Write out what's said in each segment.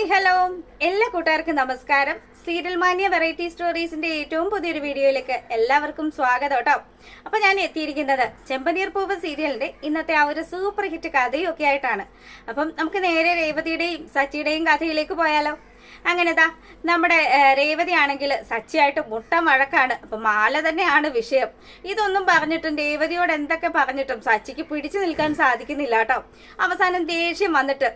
Hi hello എല്ലാ കൂട്ടുകാർക്കും നമസ്കാരം. സീരിയൽ മാനിയ വെറൈറ്റി സ്റ്റോറീസിന്റെ ഏറ്റവും പുതിയൊരു വീഡിയോയിലേക്ക് എല്ലാവർക്കും സ്വാഗതം കേട്ടോ. അപ്പൊ ഞാൻ എത്തിയിരിക്കുന്നത് ചെമ്പനീർ പൂവ് സീരിയലിന്റെ ഇന്നത്തെ ആ ഒരു സൂപ്പർ ഹിറ്റ് കഥയൊക്കെ ആയിട്ടാണ്. അപ്പം നമുക്ക് നേരെ രേവതിയുടെയും സച്ചിയുടെയും കഥയിലേക്ക് പോയാലോ. അങ്ങനെതാ നമ്മുടെ രേവതി ആണെങ്കിൽ സച്ചിയായിട്ട് മുട്ട വഴക്കാണ്. അപ്പൊ മാല തന്നെയാണ് വിഷയം. ഇതൊന്നും പറഞ്ഞിട്ടും രേവതിയോട് എന്തൊക്കെ പറഞ്ഞിട്ടും സച്ചിക്ക് പിടിച്ചു നിൽക്കാൻ സാധിക്കുന്നില്ല കേട്ടോ. അവസാനം ദേഷ്യം വന്നിട്ട്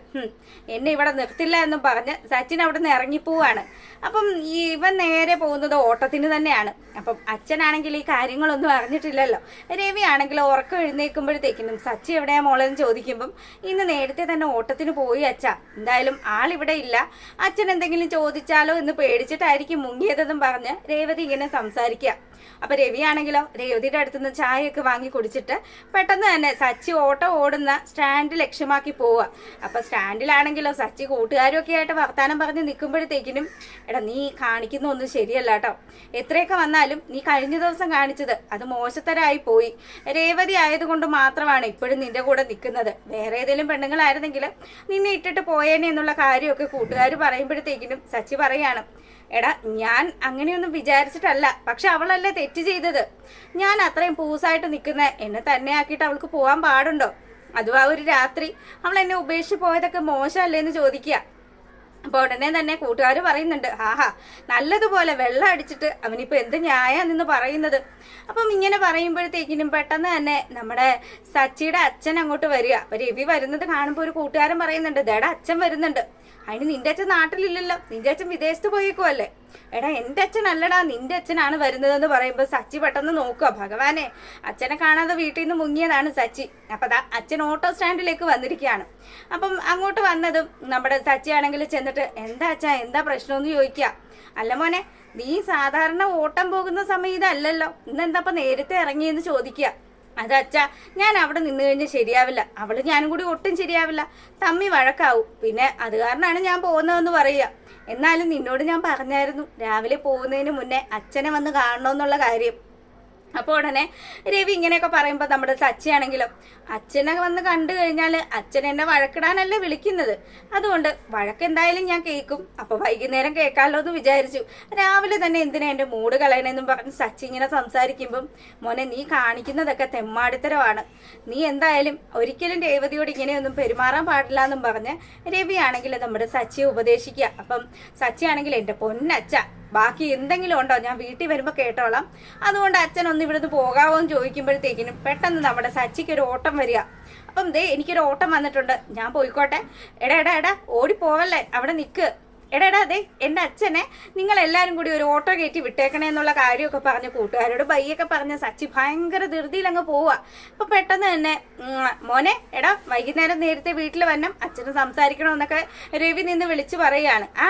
എന്നെ ഇവിടെ നിർത്തില്ല എന്നും പറഞ്ഞ് സച്ചിൻ അവിടെ നിന്ന് ഇറങ്ങിപ്പോവാണ്. അപ്പം ഇവൻ നേരെ പോകുന്നത് ഓട്ടത്തിന് തന്നെയാണ്. അപ്പം അച്ഛനാണെങ്കിൽ ഈ കാര്യങ്ങളൊന്നും അറിഞ്ഞിട്ടില്ലല്ലോ. രവി ആണെങ്കിൽ ഉറക്കം എഴുന്നേൽക്കുമ്പോഴത്തേക്കിനും സച്ചി എവിടെയാ മോളെന്ന് ചോദിക്കുമ്പം ഇന്ന് നേരത്തെ തന്നെ ഓട്ടത്തിന് പോയി അച്ഛാ, എന്തായാലും ആളിവിടെ ഇല്ല, അച്ഛൻ എന്തെങ്കിലും ചോദിച്ചാലോ എന്ന് പേടിച്ചിട്ടായിരിക്കും മുങ്ങിയതെന്നും പറഞ്ഞ് രേവതി ഇങ്ങനെ സംസാരിക്കുക. അപ്പൊ രവി ആണെങ്കിലോ രേവതിയുടെ അടുത്തുനിന്ന് ചായയൊക്കെ വാങ്ങി കുടിച്ചിട്ട് പെട്ടെന്ന് തന്നെ സച്ചി ഓട്ടം ഓടുന്ന സ്റ്റാൻഡ് ലക്ഷ്യമാക്കി പോവുക. അപ്പൊ സ്റ്റാൻഡിലാണെങ്കിലോ സച്ചി കൂട്ടുകാരൊക്കെ ആയിട്ട് വർത്താനം പറഞ്ഞ് നിൽക്കുമ്പോഴത്തേക്കിനും എടാ നീ കാണിക്കുന്ന ഒന്നും ശരിയല്ല കേട്ടോ, എത്രയൊക്കെ വന്നാലും നീ കഴിഞ്ഞ ദിവസം കാണിച്ചത് അത് മോശത്തരായി പോയി. രേവതി ആയതുകൊണ്ട് മാത്രമാണ് ഇപ്പോഴും നിന്റെ കൂടെ നിൽക്കുന്നത്. വേറെ ഏതെങ്കിലും പെണ്ണുങ്ങളായിരുന്നെങ്കിൽ നിന്നെ ഇട്ടിട്ട് പോയേനെ എന്നുള്ള കാര്യമൊക്കെ കൂട്ടുകാർ പറയുമ്പോഴത്തേക്കിനും സച്ചി പറയാണ്, എടാ ഞാൻ അങ്ങനെയൊന്നും വിചാരിച്ചിട്ടല്ല, പക്ഷെ അവളല്ലേ തെറ്റ് ചെയ്തത്. ഞാൻ അത്രയും പൂസായിട്ട് നിൽക്കുന്ന എന്നെ തന്നെ ആക്കിയിട്ട് അവൾക്ക് പോകാൻ പാടുണ്ടോ? അതും ആ ഒരു രാത്രി അവൾ എന്നെ ഉപേക്ഷിച്ച് പോയതൊക്കെ മോശമല്ലേ എന്ന് ചോദിക്കുക. അപ്പൊ ഉടനെ തന്നെ കൂട്ടുകാർ പറയുന്നുണ്ട്, ആഹാ നല്ലതുപോലെ വെള്ളം അടിച്ചിട്ട് അവനിപ്പോ എന്ത് ന്യായാന്ന് പറയുന്നത്. അപ്പം ഇങ്ങനെ പറയുമ്പോഴത്തേക്കിനും പെട്ടെന്ന് തന്നെ നമ്മുടെ സച്ചിയുടെ അച്ഛൻ അങ്ങോട്ട് വരിക. അപ്പൊ രവി വരുന്നത് കാണുമ്പോൾ ഒരു കൂട്ടുകാരൻ പറയുന്നുണ്ട്, ദേടാ അച്ഛൻ വരുന്നുണ്ട്. അതിന് നിന്റെ അച്ഛൻ നാട്ടിലില്ലല്ലോ, നിന്റെ അച്ഛൻ വിദേശത്ത് പോയേക്കുമല്ലേ. എടാ എൻ്റെ അച്ഛനല്ലടാ നിന്റെ അച്ഛനാണ് വരുന്നതെന്ന് പറയുമ്പോൾ സച്ചി പെട്ടെന്ന് നോക്കുക, ഭഗവാനെ അച്ഛനെ കാണാതെ വീട്ടിൽ നിന്ന് മുങ്ങിയതാണ് സച്ചി. അപ്പൊ ദാ അച്ഛൻ ഓട്ടോ സ്റ്റാൻഡിലേക്ക് വന്നിരിക്കുകയാണ്. അപ്പം അങ്ങോട്ട് വന്നതും നമ്മുടെ സച്ചി ആണെങ്കിൽ ചെന്നിട്ട് എന്താ അച്ഛാ എന്താ പ്രശ്നമെന്ന് ചോദിക്കുക. അല്ല മോനെ, നീ സാധാരണ ഓട്ടം പോകുന്ന സമയം ഇതല്ലല്ലോ, ഇന്നെന്താ നേരത്തെ ഇറങ്ങിയെന്ന് ചോദിക്കുക. അതച്ഛാ ഞാൻ അവിടെ നിന്ന് കഴിഞ്ഞാൽ ശരിയാവില്ല, അവള് ഞാനും കൂടി ഒട്ടും ശരിയാവില്ല, തമ്മി വഴക്കാവും, പിന്നെ അത് കാരണമാണ് ഞാൻ പോകുന്നതെന്ന് പറയുക. എന്നാലും നിന്നോട് ഞാൻ പറഞ്ഞായിരുന്നു രാവിലെ പോകുന്നതിന് മുന്നേ അച്ഛനെ വന്ന് കാണണമെന്നുള്ള കാര്യം. അപ്പോൾ ഉടനെ രവി ഇങ്ങനെയൊക്കെ പറയുമ്പോൾ നമ്മുടെ സച്ചിയാണെങ്കിലോ അച്ഛനെ വന്ന് കണ്ടു കഴിഞ്ഞാൽ അച്ഛൻ എന്നെ വഴക്കിടാനല്ലേ വിളിക്കുന്നത്, അതുകൊണ്ട് വഴക്ക് എന്തായാലും ഞാൻ കേൾക്കും, അപ്പൊ വൈകുന്നേരം കേൾക്കാമല്ലോ എന്ന് വിചാരിച്ചു. രാവിലെ തന്നെ എന്തിനാ എൻ്റെ മൂഡ് കളയണമെന്നും പറഞ്ഞ് സച്ചി ഇങ്ങനെ സംസാരിക്കുമ്പം മോനെ നീ കാണിക്കുന്നതൊക്കെ തെമ്മാടിത്തരമാണ്, നീ എന്തായാലും ഒരിക്കലും രേവതിയോട് ഇങ്ങനെയൊന്നും പെരുമാറാൻ പാടില്ല എന്നും പറഞ്ഞ് രവി ആണെങ്കിൽ നമ്മുടെ സച്ചിയെ ഉപദേശിക്കുക. അപ്പം സച്ചി ആണെങ്കിൽ എൻ്റെ പൊന്നച്ഛ ബാക്കി എന്തെങ്കിലും ഉണ്ടോ, ഞാൻ വീട്ടിൽ വരുമ്പോൾ കേട്ടോളാം, അതുകൊണ്ട് അച്ഛൻ ഒന്ന് ഇവിടുന്ന് പോകാവോ എന്ന് ചോദിക്കുമ്പോഴത്തേക്കിനും പെട്ടെന്ന് നമ്മുടെ സച്ചിക്ക് ഒരു ഓട്ടം വരിക. അപ്പം ദേ എനിക്കൊരു ഓട്ടം വന്നിട്ടുണ്ട്, ഞാൻ പോയിക്കോട്ടെ. എടാ എടാ എടാ ഓടിപ്പോവല്ലേ, അവിടെ നിൽക്ക്. എടാ അതെ എൻ്റെ അച്ഛനെ നിങ്ങൾ എല്ലാവരും കൂടി ഒരു ഓട്ടോ കയറ്റി വിട്ടേക്കണേ എന്നുള്ള കാര്യമൊക്കെ പറഞ്ഞ് കൂട്ടുകാരോട് ബൈയൊക്കെ പറഞ്ഞ സച്ചി ഭയങ്കര ധൃതിയിൽ അങ്ങ് പോവുക. അപ്പൊ പെട്ടെന്ന് തന്നെ മോനെ എടാ വൈകുന്നേരം നേരത്തെ വീട്ടിൽ വരണം, അച്ഛന് സംസാരിക്കണമെന്നൊക്കെ രവി നിന്ന് വിളിച്ചു പറയുകയാണ്. ആ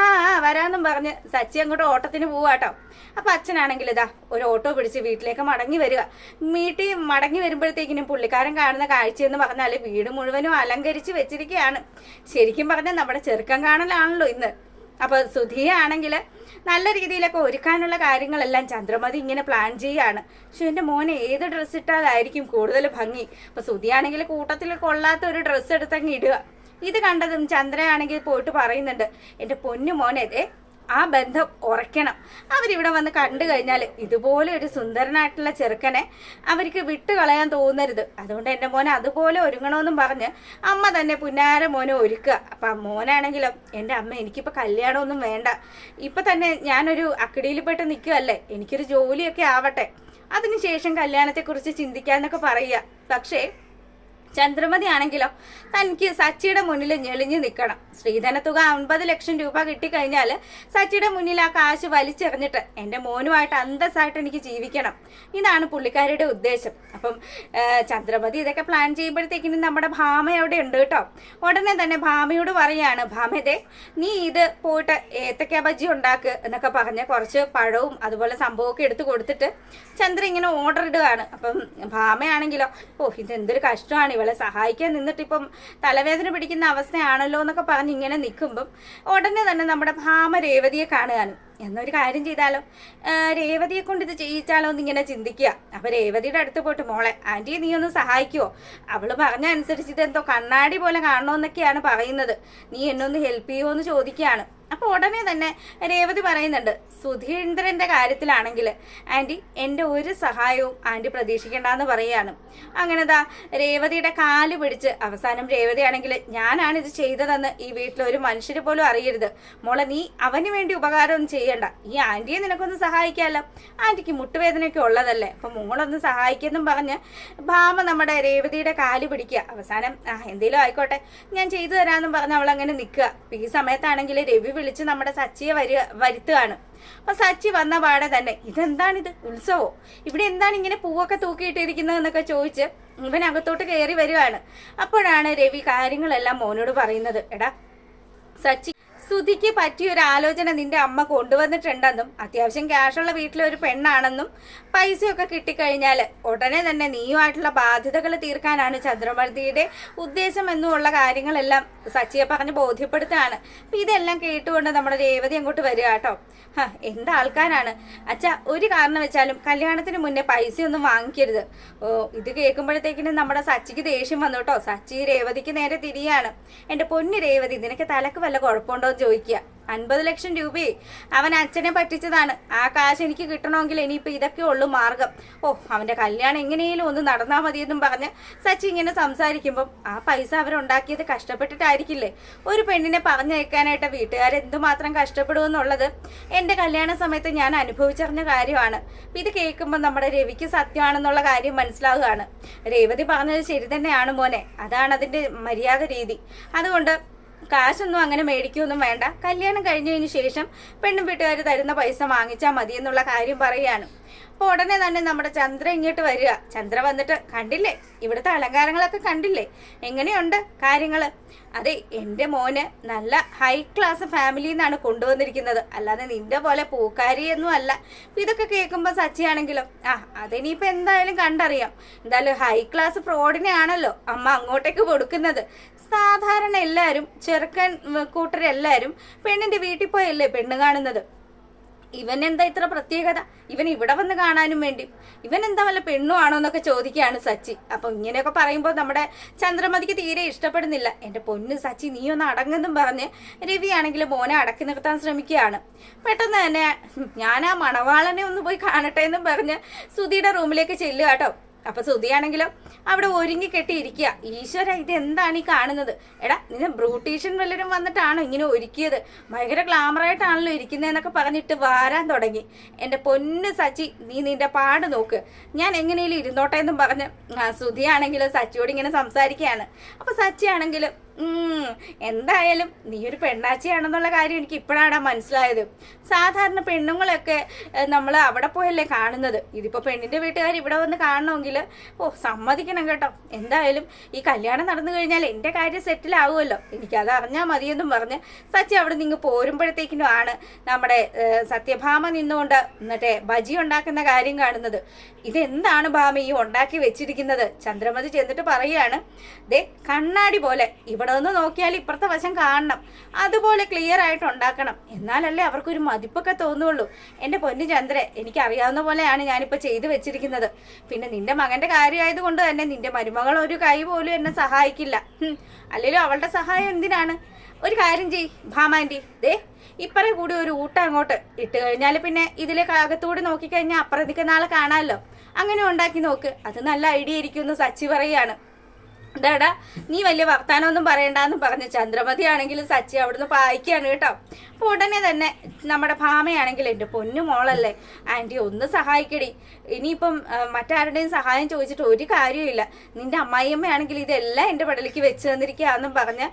വരാമെന്നും പറഞ്ഞ് സച്ചി അങ്ങോട്ട് ഓട്ടത്തിന് പോവാട്ടോ. അപ്പൊ അച്ഛനാണെങ്കിൽ ഇതാ ഒരു ഓട്ടോ പിടിച്ച് വീട്ടിലേക്ക് മടങ്ങി വരിക. വീട്ടിൽ മടങ്ങി വരുമ്പോഴത്തേക്കിനും പുള്ളിക്കാരൻ കാണുന്ന കാഴ്ചയെന്ന് പറഞ്ഞാൽ വീട് മുഴുവനും അലങ്കരിച്ച് വെച്ചിരിക്കുകയാണ്. ശരിക്കും പറഞ്ഞാൽ നമ്മുടെ ചെറുക്കം കാണലാണല്ലോ ഇന്ന്. അപ്പൊ സുധിയ ആണെങ്കിൽ നല്ല രീതിയിലൊക്കെ ഒരുക്കാനുള്ള കാര്യങ്ങളെല്ലാം ചന്ദ്രമതി ഇങ്ങനെ പ്ലാൻ ചെയ്യാണ്. പക്ഷെ എൻ്റെ മോനെ ഏത് ഡ്രസ്സ് ഇട്ടാലായിരിക്കും കൂടുതൽ ഭംഗി. അപ്പൊ സുധിയാണെങ്കിൽ കൂട്ടത്തിൽ കൊള്ളാത്ത ഒരു ഡ്രസ്സ് എടുത്തങ്ങ് ഇടുക. ഇത് കണ്ടതും ചന്ദ്രയാണെങ്കിൽ പോയിട്ട് പറയുന്നുണ്ട്, എൻ്റെ പൊന്നു മോനെ ആ ബന്ധം ഉറയ്ക്കണം. അവരിവിടെ വന്ന് കണ്ടു കഴിഞ്ഞാൽ ഇതുപോലെ ഒരു സുന്ദരനായിട്ടുള്ള ചെറുക്കനെ അവർക്ക് വിട്ട് കളയാൻ തോന്നരുത്, അതുകൊണ്ട് എൻ്റെ മോനെ അതുപോലെ ഒരുങ്ങണമെന്നും പറഞ്ഞ് അമ്മ തന്നെ പുന്നാര മോനെ ഒരുക്കുക. അപ്പം മോനാണെങ്കിലും എൻ്റെ അമ്മ എനിക്കിപ്പോൾ കല്യാണമൊന്നും വേണ്ട, ഇപ്പം തന്നെ ഞാനൊരു അക്കിടിയിൽപ്പെട്ട് നിൽക്കുകയല്ലേ, എനിക്കൊരു ജോലിയൊക്കെ ആവട്ടെ, അതിനുശേഷം കല്യാണത്തെക്കുറിച്ച് ചിന്തിക്കാമെന്നൊക്കെ പറയുക. പക്ഷേ ചന്ദ്രമതി ആണെങ്കിലോ തനിക്ക് സച്ചിയുടെ മുന്നിൽ ഞെളിഞ്ഞു നിൽക്കണം. സ്ത്രീധനത്തുക 50 ലക്ഷം രൂപ കിട്ടിക്കഴിഞ്ഞാൽ സച്ചിയുടെ മുന്നിൽ ആ കാശ് വലിച്ചെറിഞ്ഞിട്ട് എൻ്റെ മോനുമായിട്ട് അന്തസ്സായിട്ട് എനിക്ക് ജീവിക്കണം, ഇതാണ് പുള്ളിക്കാരുടെ ഉദ്ദേശം. അപ്പം ചന്ദ്രമതി ഇതൊക്കെ പ്ലാൻ ചെയ്യുമ്പോഴത്തേക്കിനും നമ്മുടെ ഭാമ അവിടെ ഉണ്ട് കേട്ടോ. ഉടനെ തന്നെ ഭാമയോട് പറയാണ്, ഭാമതേ നീ ഇത് പോയിട്ട് ഏത്തക്ക ബജ്ജി ഉണ്ടാക്ക് എന്നൊക്കെ പറഞ്ഞ് കുറച്ച് പഴവും അതുപോലെ സംഭവമൊക്കെ എടുത്ത് കൊടുത്തിട്ട് ചന്ദ്ര ഇങ്ങനെ ഓർഡർ ഇടുകയാണ്. അപ്പം ഭാമയാണെങ്കിലോ ഇതെന്തൊരു കഷ്ടമാണ്, ഇവളെ സഹായിക്കാൻ നിന്നിട്ട് ഇപ്പം തലവേദന പിടിക്കുന്ന അവസ്ഥയാണല്ലോ എന്നൊക്കെ പറഞ്ഞ് ഇങ്ങനെ നിൽക്കുമ്പം ഉടനെ തന്നെ നമ്മുടെ ഭാമ രേവതിയെ കാണുകയാണ്. എന്നൊരു കാര്യം ചെയ്താലോ, രേവതിയെ കൊണ്ട് ഇത് ചെയ്യിച്ചാലോ എന്നിങ്ങനെ ചിന്തിക്കുക. അപ്പൊ രേവതിയുടെ അടുത്ത് പോയിട്ട്, മോളെ ആന്റി നീ ഒന്ന് സഹായിക്കുവോ, അവള് പറഞ്ഞ അനുസരിച്ച് ഇതെന്തോ കണ്ണാടി പോലെ കാണണമെന്നൊക്കെയാണ് പറയുന്നത്, നീ എന്നെ ഒന്ന് ഹെൽപ്പ് ചെയ്യുമോ എന്ന് ചോദിക്കുകയാണ്. അപ്പൊ ഉടനെ തന്നെ രേവതി പറയുന്നുണ്ട്, സുധീന്ദ്രന്റെ കാര്യത്തിലാണെങ്കിൽ ആന്റി എൻ്റെ ഒരു സഹായവും ആന്റി പ്രതീക്ഷിക്കേണ്ടെന്ന് പറയുകയാണ്. അങ്ങനെതാ രേവതിയുടെ കാല് പിടിച്ച് അവസാനം രേവതി ആണെങ്കിൽ ഞാനാണ് ഇത് ചെയ്തതെന്ന് ഈ വീട്ടിൽ ഒരു മനുഷ്യര് പോലും അറിയരുത്, മോളെ നീ അവന് വേണ്ടി ഉപകാരമൊന്നും ചെയ്യണ്ട, ഈ ആന്റിയെ നിനക്കൊന്ന് സഹായിക്കാമല്ലോ, ആന്റിക്ക് മുട്ടുവേദനയൊക്കെ ഉള്ളതല്ലേ, അപ്പൊ മോളൊന്ന് സഹായിക്കെന്നും പറഞ്ഞ് ഭാമ നമ്മുടെ രേവതിയുടെ കാല് പിടിക്കുക. അവസാനം എന്തേലും ആയിക്കോട്ടെ ഞാൻ ചെയ്തു തരാമെന്നും പറഞ്ഞ് അവൾ അങ്ങനെ നിൽക്കുക. ഈ സമയത്താണെങ്കിൽ രവി വിളിച്ച് നമ്മുടെ സച്ചിയെ വരുത്തുകയാണ്. അപ്പൊ സച്ചി വന്ന പാടെ തന്നെ ഇതെന്താണിത്, ഉത്സവോ, ഇവിടെ എന്താണ് ഇങ്ങനെ പൂവൊക്കെ തൂക്കിയിട്ടിരിക്കുന്നത് എന്നൊക്കെ ചോദിച്ച് ഇവൻ അകത്തോട്ട് കയറി വരുവാണ്. അപ്പോഴാണ് രവി കാര്യങ്ങളെല്ലാം മോനോട് പറയുന്നത്, എടാ സച്ചി, സുധിക്ക് പറ്റിയൊരു ആലോചന നിന്റെ അമ്മ കൊണ്ടുവന്നിട്ടുണ്ടെന്നും അത്യാവശ്യം ക്യാഷുള്ള വീട്ടിലെ ഒരു പെണ്ണാണെന്നും പൈസയൊക്കെ കിട്ടിക്കഴിഞ്ഞാൽ ഉടനെ തന്നെ നീയുമായിട്ടുള്ള ബാധ്യതകൾ തീർക്കാനാണ് ചന്ദ്രമതിയുടെ ഉദ്ദേശം എന്നുമുള്ള കാര്യങ്ങളെല്ലാം സച്ചിയെ പറഞ്ഞ് ബോധ്യപ്പെടുത്തുകയാണ്. അപ്പം ഇതെല്ലാം കേട്ടുകൊണ്ട് നമ്മുടെ രേവതി അങ്ങോട്ട് വരിക കേട്ടോ. എന്താ ആൾക്കാരാണ് അച്ഛ, ഒരു കാരണം വെച്ചാലും കല്യാണത്തിന് മുന്നേ പൈസയൊന്നും വാങ്ങിക്കരുത്. ഇത് കേൾക്കുമ്പോഴത്തേക്കിനും നമ്മുടെ സച്ചിക്ക് ദേഷ്യം വന്നു കേട്ടോ. സച്ചി രേവതിക്ക് നേരെ തിരിയാണ്. എൻ്റെ പൊന്നു രേവതി, നിനക്ക് തലക്ക് വല്ല കുഴപ്പമുണ്ടോ എന്ന് ചോദിക്കുക. 50 ലക്ഷം രൂപയെ അവൻ അച്ഛനെ പറ്റിച്ചതാണ്, ആ കാശ് എനിക്ക് കിട്ടണമെങ്കിൽ ഇനിയിപ്പോൾ ഇതൊക്കെ ഉള്ളു മാർഗം. അവൻ്റെ കല്യാണം എങ്ങനെയും ഒന്ന് നടന്നാൽ മതിയെന്നും പറഞ്ഞ് സച്ചി ഇങ്ങനെ സംസാരിക്കുമ്പം ആ പൈസ അവരുണ്ടാക്കിയത് കഷ്ടപ്പെട്ടിട്ടായിരിക്കില്ലേ. ഒരു പെണ്ണിനെ പറഞ്ഞയക്കാനായിട്ട് വീട്ടുകാരെന്തുമാത്രം കഷ്ടപ്പെടുമെന്നുള്ളത് എൻ്റെ കല്യാണ സമയത്ത് ഞാൻ അനുഭവിച്ചറിഞ്ഞ കാര്യമാണ്. ഇത് കേൾക്കുമ്പോൾ നമ്മുടെ രവിക്ക് സത്യമാണെന്നുള്ള കാര്യം മനസ്സിലാവുകയാണ്. രേവതി പറഞ്ഞത് ശരി തന്നെയാണ് മോനെ, അതാണ് അതിൻ്റെ മര്യാദ രീതി. അതുകൊണ്ട് കാശൊന്നും അങ്ങനെ മേടിക്കുകയൊന്നും വേണ്ട, കല്യാണം കഴിഞ്ഞതിന് ശേഷം പെണ്ണും വീട്ടുകാർ തരുന്ന പൈസ വാങ്ങിച്ചാൽ മതി എന്നുള്ള കാര്യം പറയുകയാണ്. അപ്പോൾ ഉടനെ തന്നെ നമ്മുടെ ചന്ദ്ര ഇങ്ങോട്ട് വരിക. ചന്ദ്ര വന്നിട്ട്, കണ്ടില്ലേ ഇവിടുത്തെ അലങ്കാരങ്ങളൊക്കെ കണ്ടില്ലേ, എങ്ങനെയുണ്ട് കാര്യങ്ങൾ? അതെ, എൻ്റെ മോന് നല്ല ഹൈ ക്ലാസ് ഫാമിലിയിൽ നിന്നാണ് കൊണ്ടുവന്നിരിക്കുന്നത്, അല്ലാതെ നിന്റെ പോലെ പൂക്കാരിയൊന്നും അല്ല. ഇതൊക്കെ കേൾക്കുമ്പോൾ സച്ചിയാണെങ്കിലും അതിനിപ്പോൾ എന്തായാലും കണ്ടറിയാം, എന്തായാലും ഹൈ ക്ലാസ് ഫ്രോഡിനെ ആണല്ലോ അമ്മ അങ്ങോട്ടേക്ക് കൊടുക്കുന്നത്. സാധാരണ എല്ലാവരും ചെറുക്കൻ കൂട്ടരെല്ലാവരും പെണ്ണിൻ്റെ വീട്ടിൽ പോയല്ലേ പെണ്ണ് കാണുന്നത്, ഇവൻ എന്താ ഇത്ര പ്രത്യേകത, ഇവൻ ഇവിടെ വന്ന് കാണാനും വേണ്ടി ഇവൻ എന്താ വല്ല പെണ്ണു ആണോ എന്നൊക്കെ ചോദിക്കുകയാണ് സച്ചി. അപ്പൊ ഇങ്ങനെയൊക്കെ പറയുമ്പോൾ നമ്മുടെ ചന്ദ്രമതിക്ക് തീരെ ഇഷ്ടപ്പെടുന്നില്ല. എൻ്റെ പൊന്ന് സച്ചി നീ ഒന്ന് അടങ്ങെന്നും പറഞ്ഞ് രവി ആണെങ്കിൽ മോനെ അടക്കി നിർത്താൻ ശ്രമിക്കുകയാണ്. പെട്ടെന്ന് തന്നെ ഞാൻ ആ മണവാളനെ ഒന്ന് പോയി കാണട്ടെ എന്നും പറഞ്ഞ് സുധിയുടെ റൂമിലേക്ക് ചെല്ലുക കേട്ടോ. അപ്പൊ സുധിയാണെങ്കിലോ അവിടെ ഒരുങ്ങി കെട്ടിയിരിക്കുക. ഈശ്വര, ഇത് എന്താണ് ഈ കാണുന്നത്? എടാ നിന്നെ ബ്രൂട്ടീഷ്യൻ വല്ലരും വന്നിട്ടാണോ ഇങ്ങനെ ഒരുക്കിയത്? ഭയങ്കര ഗ്ലാമറായിട്ടാണല്ലോ ഇരിക്കുന്നതെന്നൊക്കെ പറഞ്ഞിട്ട് വാരാൻ തുടങ്ങി. എൻ്റെ പൊന്ന് സച്ചി, നീ നിന്റെ പാട് നോക്ക്, ഞാൻ എങ്ങനെയും ഇരുന്നോട്ടെ എന്നും പറഞ്ഞ് സുധിയാണെങ്കിലും സച്ചിയോട് ഇങ്ങനെ സംസാരിക്കുകയാണ്. അപ്പൊ സച്ചി ആണെങ്കിലും എന്തായാലും നീ ഒരു പെണ്ണാച്ചിയാണെന്നുള്ള കാര്യം എനിക്ക് ഇപ്പോഴാണ് മനസ്സിലായത്. സാധാരണ പെണ്ണുങ്ങളൊക്കെ നമ്മൾ അവിടെ പോയല്ലേ കാണുന്നത്, ഇതിപ്പോൾ പെണ്ണിൻ്റെ വീട്ടുകാർ ഇവിടെ വന്ന് കാണണമെങ്കിൽ സമ്മതിക്കണം കേട്ടോ. എന്തായാലും ഈ കല്യാണം നടന്നു കഴിഞ്ഞാൽ എൻ്റെ കാര്യം സെറ്റിലാവുമല്ലോ, എനിക്കത് അറിഞ്ഞാൽ മതിയെന്നും പറഞ്ഞ് സച്ചി അവിടെ നിന്ന് പോരുമ്പോഴത്തേക്കിനും ആണ് നമ്മുടെ സത്യഭാമ നിന്നുകൊണ്ട് മറ്റേ ബജി ഉണ്ടാക്കുന്ന കാര്യം കാണുന്നത്. ഇതെന്താണ് ഭാമ ഈ ഉണ്ടാക്കി വെച്ചിരിക്കുന്നത്? ചന്ദ്രമതി ചെന്നിട്ട് പറയുകയാണ്, ദേ കണ്ണാടി പോലെ ഇവിടെ ഒന്ന് നോക്കിയാൽ ഇപ്പുറത്തെ വശം കാണണം, അതുപോലെ ക്ലിയർ ആയിട്ട് ഉണ്ടാക്കണം, എന്നാലല്ലേ അവർക്കൊരു മതിപ്പൊക്കെ തോന്നുള്ളൂ. എൻ്റെ പൊന്നു ചന്ദ്ര, എനിക്കറിയാവുന്ന പോലെയാണ് ഞാനിപ്പോൾ ചെയ്തു വെച്ചിരിക്കുന്നത്. പിന്നെ നിന്റെ മകൻ്റെ കാര്യമായതുകൊണ്ട് തന്നെ നിന്റെ മരുമകൾ ഒരു കൈ പോലും എന്നെ സഹായിക്കില്ല. അല്ലെങ്കിലും അവളുടെ സഹായം എന്തിനാണ്? ഒരു കാര്യം ചെയ് ഭാമാൻറ്റി, ദേ ഇപ്പറേ കൂടി ഒരു ഊട്ടം അങ്ങോട്ട് ഇട്ട് കഴിഞ്ഞാൽ പിന്നെ ഇതിലേക്ക് അകത്തൂടി നോക്കിക്കഴിഞ്ഞാൽ അപ്പുറത്തേക്ക് നാളെ കാണാമല്ലോ, അങ്ങനെ ഉണ്ടാക്കി നോക്ക്, അത് നല്ല ഐഡിയ ഇരിക്കുമെന്ന് സച്ചി പറയുകയാണ്. എന്താടാ നീ വലിയ വർത്താനമൊന്നും പറയണ്ടെന്ന് പറഞ്ഞ് ചന്ദ്രമതി ആണെങ്കിലും സച്ചി അവിടുന്ന് പായിക്കുകയാണ് കേട്ടോ. അപ്പോൾ ഉടനെ തന്നെ നമ്മുടെ ഭാമയാണെങ്കിൽ എൻ്റെ പൊന്നു മോളല്ലേ ആൻറ്റി ഒന്ന് സഹായിക്കടി, ഇനിയിപ്പം മറ്റാരുടെയും സഹായം ചോദിച്ചിട്ട് ഒരു കാര്യമില്ല, നിൻ്റെ അമ്മായിയമ്മയാണെങ്കിൽ ഇതെല്ലാം എൻ്റെ പടലേക്ക് വെച്ച് തന്നിരിക്കുകയെന്നും പറഞ്ഞ്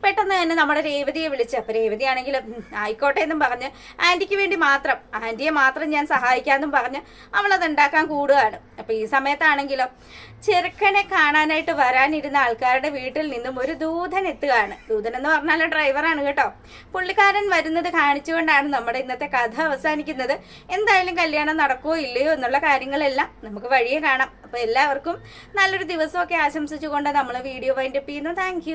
പെട്ടെന്ന് തന്നെ നമ്മുടെ രേവതിയെ വിളിച്ച്, അപ്പോൾ രേവതി ആണെങ്കിൽ ആയിക്കോട്ടെ എന്നും പറഞ്ഞ് ആൻറ്റിക്ക് വേണ്ടി മാത്രം, ആൻറ്റിയെ മാത്രം ഞാൻ സഹായിക്കാമെന്നും പറഞ്ഞ് അവളത് ഉണ്ടാക്കാൻ കൂടുകയാണ്. അപ്പോൾ ഈ സമയത്താണെങ്കിലോ ചെറുക്കനെ കാണാനായിട്ട് വരാനിരുന്ന ആൾക്കാരുടെ വീട്ടിൽ നിന്നും ഒരു ദൂതൻ എത്തുകയാണ്. ദൂതൻ എന്ന് പറഞ്ഞാൽ ഡ്രൈവറാണ് കേട്ടോ. പുള്ളിക്കാരൻ വരുന്നത് കാണിച്ചുകൊണ്ടാണ് നമ്മുടെ ഇന്നത്തെ കഥ അവസാനിക്കുന്നത്. എന്തായാലും കല്യാണം നടക്കുമോ ഇല്ലയോ എന്നുള്ള കാര്യങ്ങളെല്ലാം നമുക്ക് വഴിയെ കാണാം. അപ്പോൾ എല്ലാവർക്കും നല്ലൊരു ദിവസമൊക്കെ ആശംസിച്ചുകൊണ്ട് നമ്മൾ വീഡിയോ വൈൻഡപ്പ് ചെയ്യുന്നു. താങ്ക്